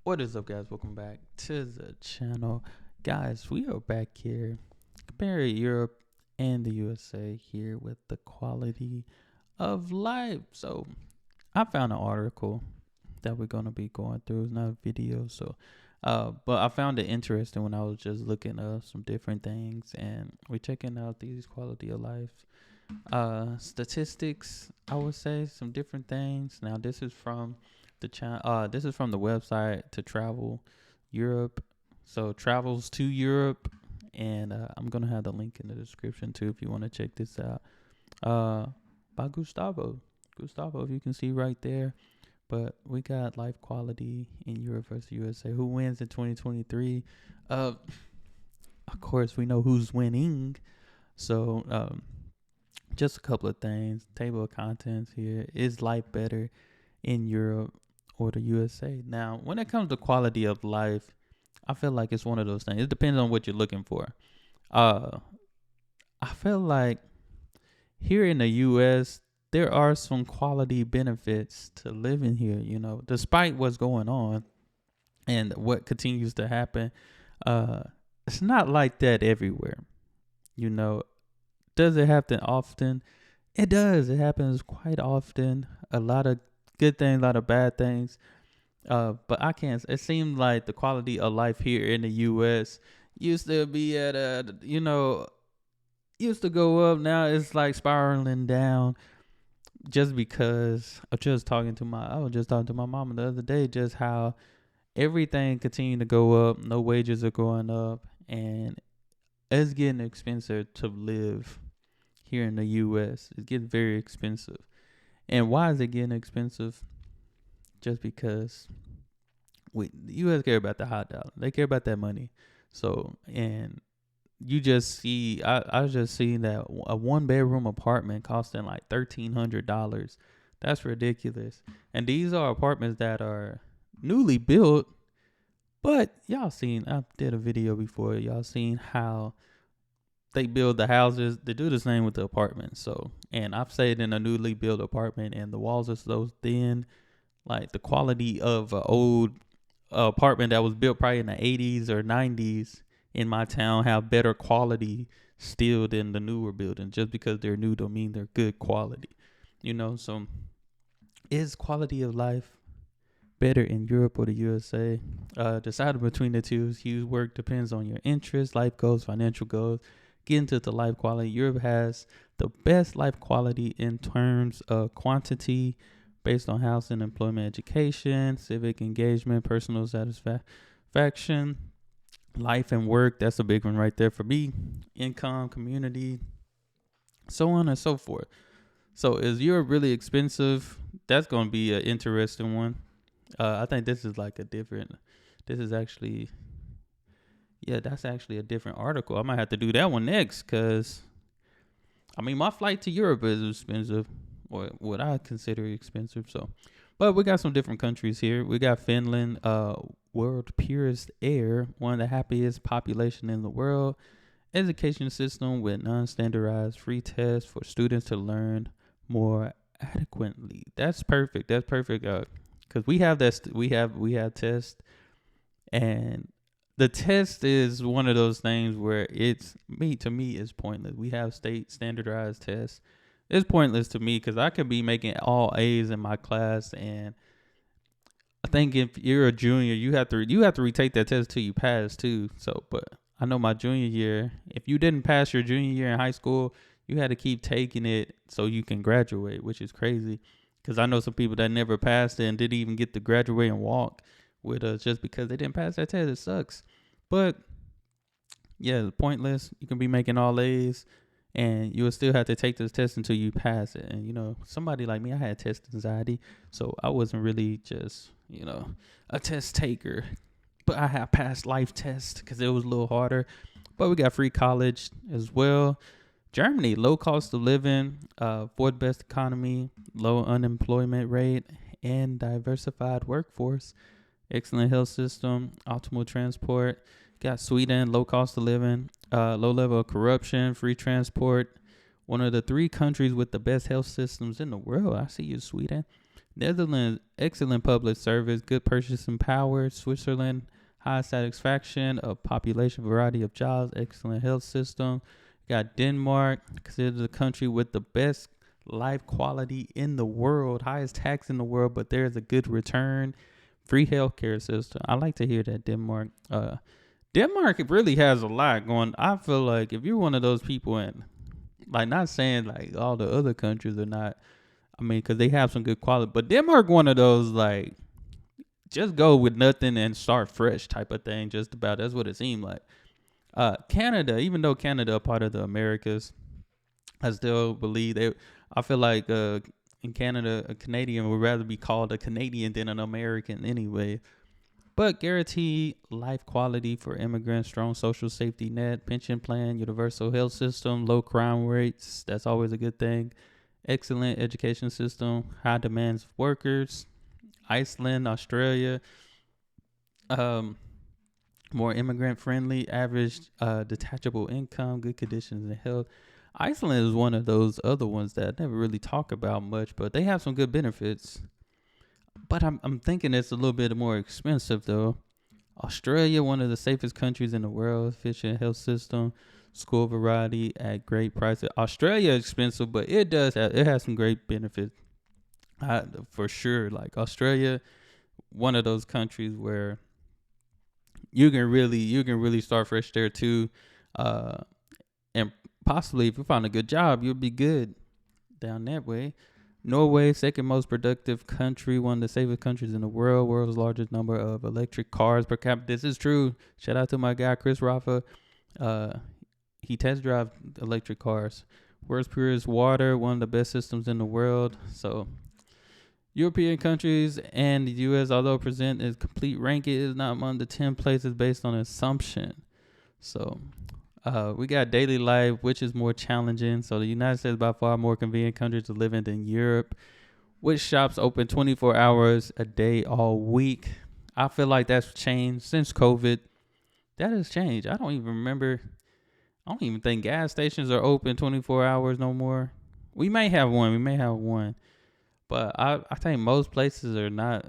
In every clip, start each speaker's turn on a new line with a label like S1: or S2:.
S1: What is up, guys? Welcome back to the channel. Guys, we are back here comparing Europe and the USA here with the quality of life. So, I found an article that we're going to be going through. It's not a video, but I found it interesting when I was just looking up some different things and we're checking out these quality of life statistics, I would say, some different things. Now, this is from this is from the website to travel Europe. So travels to Europe, and I'm gonna have the link in the description too if you want to check this out. By Gustavo. Gustavo, if you can see right there. But we got life quality in Europe versus USA. Who wins in 2023? Of course, we know who's winning. So just a couple of things. Table of contents here. Is life better in Europe or the USA? Now, when it comes to quality of life, I feel like it's one of those things. It depends on what you're looking for. I feel like here in the US, there are some quality benefits to living here, despite what's going on and what continues to happen. It's not like that everywhere. You know, does it happen often? It does. It happens quite often. A lot of good things, a lot of bad things. But I can't. It seems like the quality of life here in the U.S. used to be at used to go up. Now it's like spiraling down. Just because I was just talking to my mama the other day, just how everything continued to go up. No wages are going up, and it's getting expensive to live here in the U.S. It's getting very expensive. And why is it getting expensive? Just because the U.S. care about the hot dollar. They care about that money. So, and you just see, I was just seeing that a 1-bedroom apartment costing like $1,300. That's ridiculous. And these are apartments that are newly built. But y'all seen, I did a video before. Y'all seen how they build the houses. They do the same with the apartments. So, and I've stayed in a newly built apartment and the walls are so thin. Like the quality of an old apartment that was built probably in the 80s or 90s in my town have better quality still than the newer buildings. Just because they're new don't mean they're good quality. So is quality of life better in Europe or the USA? Deciding between the two is huge work. Depends on your interests, life goals, financial goals. Get into the life quality. Europe has the best life quality in terms of quantity based on housing, employment, education, civic engagement, personal satisfaction, life and work. That's a big one right there for me. Income, community, so on and so forth. So is Europe really expensive? That's going to be an interesting one. I think this is that's actually a different article. I might have to do that one next because, my flight to Europe is expensive, or what I consider expensive. So, but we got some different countries here. We got Finland, world purest air, one of the happiest population in the world. Education system with non-standardized free tests for students to learn more adequately. That's perfect. Because we have tests, and the test is one of those things where to me it's pointless. We have state standardized tests. It's pointless to me because I could be making all A's in my class, and I think if you're a junior, you have to retake that test till you pass too. So, but I know my junior year, if you didn't pass your junior year in high school, you had to keep taking it so you can graduate, which is crazy. Because I know some people that never passed it and didn't even get to graduate and walk with us just because they didn't pass that test. It sucks. But yeah, pointless. You can be making all A's and you will still have to take this test until you pass it. And, somebody like me, I had test anxiety. So I wasn't really just, a test taker. But I have passed life tests because it was a little harder. But we got free college as well. Germany, low cost of living, fourth best economy, low unemployment rate, and diversified workforce. Excellent health system, optimal transport. Got Sweden, low cost of living, low level of corruption, free transport. One of the 3 countries with the best health systems in the world. I see you, Sweden. Netherlands, excellent public service, good purchasing power. Switzerland, high satisfaction of population, variety of jobs, excellent health system. Got Denmark, considered the country with the best life quality in the world, highest tax in the world, but there's a good return. Free healthcare system. I like to hear that Denmark. Denmark really has a lot going. I feel like if you're one of those people, and like not saying like all the other countries are not. I mean, because they have some good quality, but Denmark one of those like just go with nothing and start fresh type of thing. Just about that's what it seemed like. Canada, even though Canada a part of the Americas, I still believe they. I feel like in Canada, a Canadian would rather be called a Canadian than an American anyway. But guarantee life quality for immigrants, strong social safety net, pension plan, universal health system, low crime rates. That's always a good thing. Excellent education system, high demands of workers. Iceland, Australia, um, more immigrant friendly, average detachable income, good conditions in health. Iceland is one of those other ones that I never really talk about much, but they have some good benefits. But I'm thinking it's a little bit more expensive though. Australia, one of the safest countries in the world, efficient health system, school variety at great prices. Australia is expensive, but it has some great benefits. For sure. Like Australia, one of those countries where you can really start fresh there too. And possibly if you find a good job, you'll be good down that way. Norway, second most productive country, one of the safest countries in the world, world's largest number of electric cars per capita. This is true. Shout out to my guy Chris Rafa. He test drive electric cars. World's purest water, one of the best systems in the world. So European countries and the U.S., although present as complete ranking, is not among the 10 places based on assumption. So we got daily life, which is more challenging. So the United States is by far more convenient country to live in than Europe, with shops open 24 hours a day all week. I feel like that's changed since COVID. That has changed. I don't even think gas stations are open 24 hours no more. We may have one. But I think most places they're not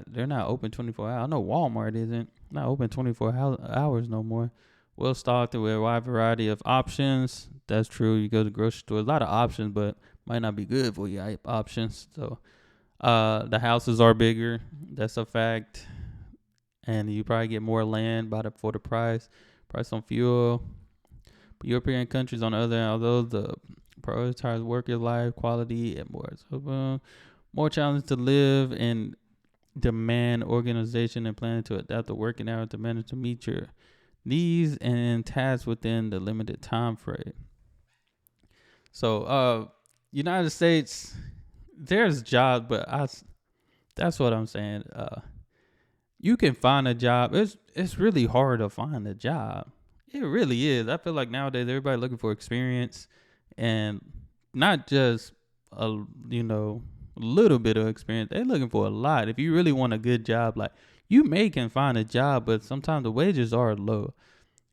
S1: open 24 hours. I know Walmart isn't not open 24 hours no more. Well stocked with a wide variety of options. That's true. You go to the grocery store, a lot of options, but might not be good for you options. So the houses are bigger. That's a fact. And you probably get more land for the price on fuel. But European countries on the other hand, although the prioritize worker life quality and more challenge to live and demand organization and planning to adapt the working hours to manage to meet your needs and tasks within the limited time frame. So, United States, there's jobs, but that's what I'm saying. You can find a job. It's really hard to find a job. It really is. I feel like nowadays everybody looking for experience and not just little bit of experience. They're looking for a lot. If you really want a good job, like you can find a job, but sometimes the wages are low.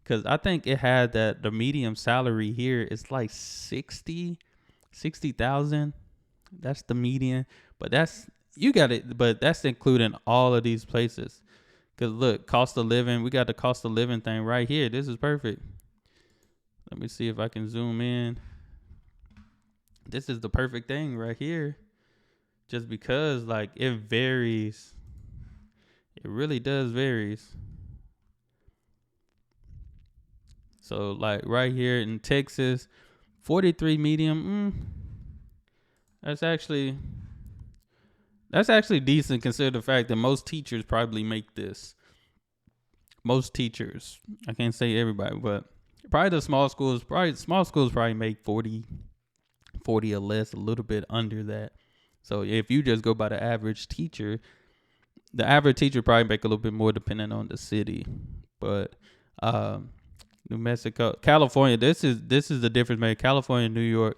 S1: Cause I think it had that the medium salary here is like 60,000. That's the median, but you got it. But that's including all of these places. Cause look, cost of living. We got the cost of living thing right here. This is perfect. Let me see if I can zoom in. This is the perfect thing right here. Just because like it varies. It really does varies. So like right here in Texas, 43 medium. That's actually decent considering the fact that most teachers probably make this. Most teachers. I can't say everybody, but probably the small schools probably make 40 or less, a little bit under that. So if you just go by the average teacher probably make a little bit more depending on the city. But New Mexico, California, this is the difference made. California, New York,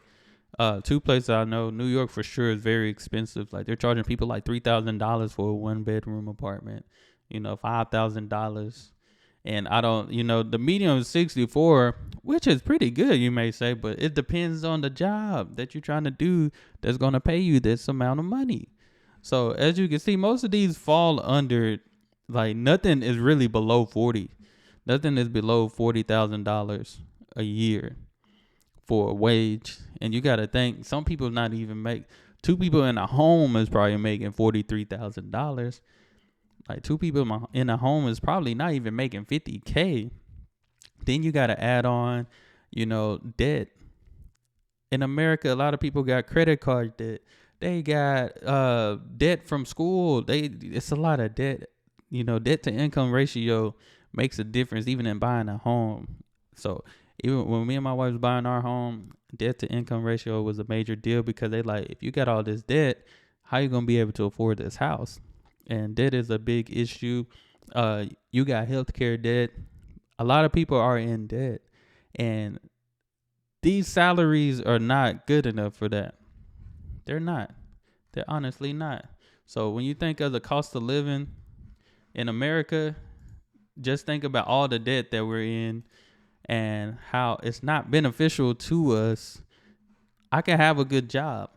S1: two places I know. New York for sure is very expensive. Like they're charging people like $3,000 for a 1-bedroom apartment. $5,000. And I don't, the medium is 64, which is pretty good, you may say, but it depends on the job that you're trying to do that's going to pay you this amount of money. So as you can see, most of these fall under, like, nothing is really below 40. Nothing is below $40,000 a year for a wage. And you got to think, some people not even make, two people in a home is probably making $43,000. Like, two people in a home is probably not even making 50K. Then you got to add on, debt. In America, a lot of people got credit card debt. They got debt from school. It's a lot of debt. Debt to income ratio makes a difference even in buying a home. So even when me and my wife was buying our home, debt to income ratio was a major deal, because they like, if you got all this debt, how you gonna be able to afford this house? And debt is a big issue. You got healthcare debt. A lot of people are in debt, and these salaries are not good enough for that. They're not. They're honestly not. So when you think of the cost of living in America, just think about all the debt that we're in and how it's not beneficial to us. I can have a good job,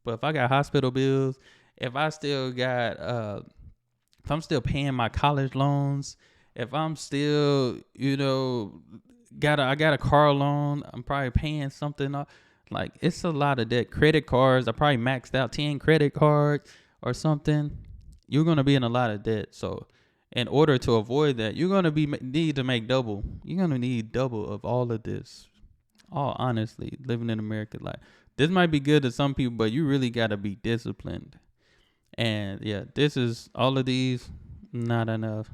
S1: but if I got hospital bills, if I still got if I'm still paying my college loans, if I'm still, I got a car loan, I'm probably paying something off. Like, it's a lot of debt. Credit cards, I probably maxed out 10 credit cards or something. You're gonna be in a lot of debt. So in order to avoid that, you're gonna need to make double. You're gonna need double of all of this. All honestly, living in America, like, this might be good to some people, but you really gotta be disciplined. And yeah, this is all of these, not enough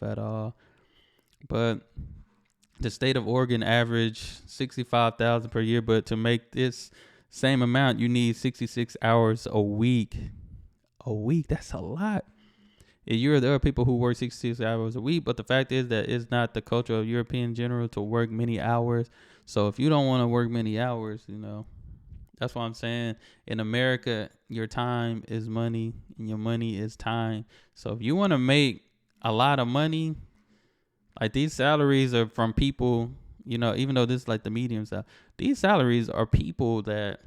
S1: at all. But the state of Oregon average 65,000 per year, but to make this same amount, you need 66 hours a week. A week, that's a lot. There are people who work 66 hours a week, but the fact is that it's not the culture of European general to work many hours. So if you don't want to work many hours, that's what I'm saying. In America, your time is money and your money is time. So if you want to make a lot of money, like, these salaries are from people, even though this is like the medium stuff, these salaries are people that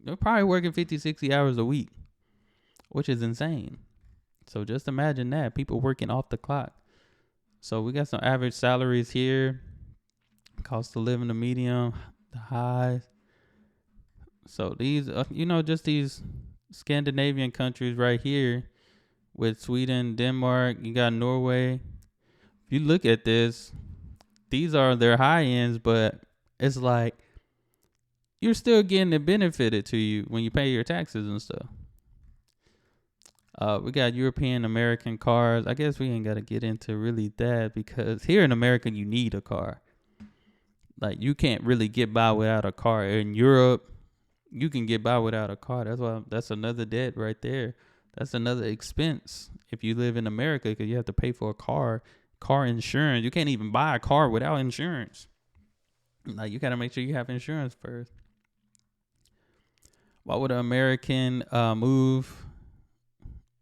S1: they're probably working 50, 60 hours a week, which is insane. So just imagine that, people working off the clock. So we got some average salaries here. Cost of living, the medium, the highs. So these, just these Scandinavian countries right here with Sweden, Denmark, you got Norway. If you look at this, these are their high ends, but it's like you're still getting it benefited to you when you pay your taxes and stuff. We got European American cars. I guess we ain't got to get into really that, because here in America, you need a car. Like, you can't really get by without a car. In Europe, you can get by without a car. That's another debt right there. That's another expense if you live in America, because you have to pay for a car insurance. You can't even buy a car without insurance. Like, you got to make sure you have insurance first. Why would an American move?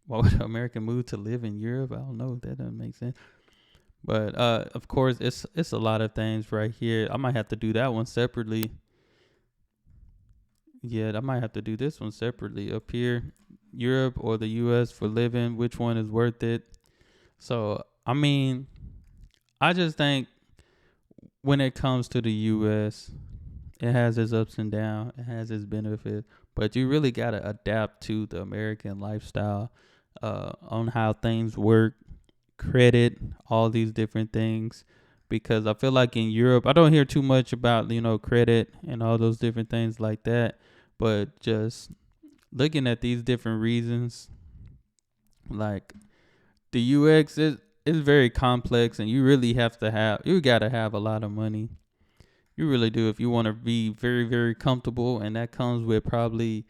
S1: Why would an American move to live in Europe? I don't know. That doesn't make sense. But of course, it's a lot of things right here. I might have to do that one separately. Yeah, I might have to do this one separately. Up here, Europe or the U.S. for living, which one is worth it? So, I mean, I just think when it comes to the U.S., it has its ups and downs. It has its benefits. But you really got to adapt to the American lifestyle, on how things work, credit, all these different things. Because I feel like in Europe, I don't hear too much about, credit and all those different things like that. But just looking at these different reasons, like, the UX is very complex, and you really got to have a lot of money. You really do, if you want to be very, very comfortable. And that comes with probably,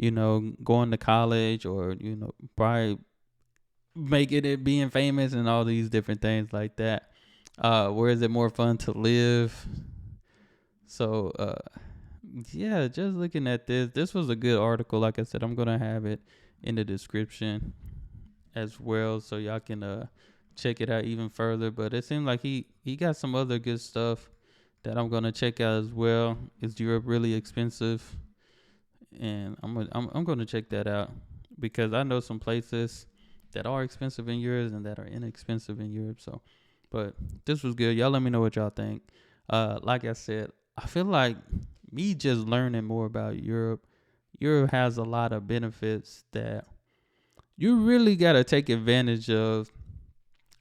S1: going to college, or, probably making it, being famous, and all these different things like that. Where is it more fun to live? So, yeah, just looking at this was a good article. Like I said, I'm going to have it in the description as well, so y'all can check it out even further. But it seemed like he got some other good stuff that I'm going to check out as well. Is Europe really expensive? And I'm going to check that out. because I know some places that are expensive in Europe and that are inexpensive in Europe. So, but this was good. Y'all let me know what y'all think. Like I said, I feel like me just learning more about Europe. Europe has a lot of benefits that you really got to take advantage of.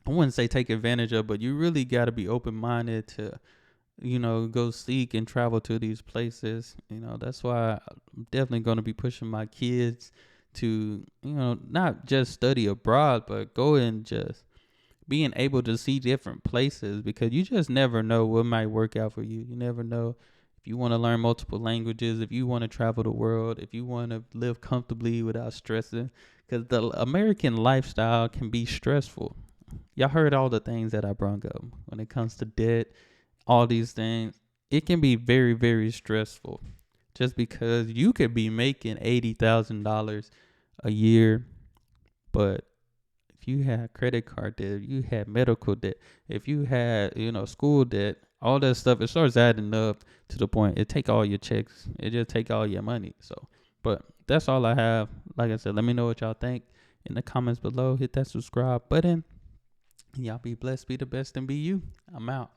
S1: I wouldn't say take advantage of, but you really got to be open minded to, go seek and travel to these places. That's why I'm definitely going to be pushing my kids to, not just study abroad, but go and just being able to see different places, because you just never know what might work out for you. You never know if you want to learn multiple languages, if you want to travel the world, if you want to live comfortably without stressing, because the American lifestyle can be stressful. Y'all heard all the things that I brought up when it comes to debt, all these things. It can be very, very stressful just because you could be making $80,000 a year, but if you had credit card debt, if you had medical debt, if you had, school debt, all that stuff, it starts adding up to the point it take all your checks. It just take all your money. So, but that's all I have. Like I said, let me know what y'all think in the comments below. Hit that subscribe button. Y'all be blessed, be the best, and be you. I'm out.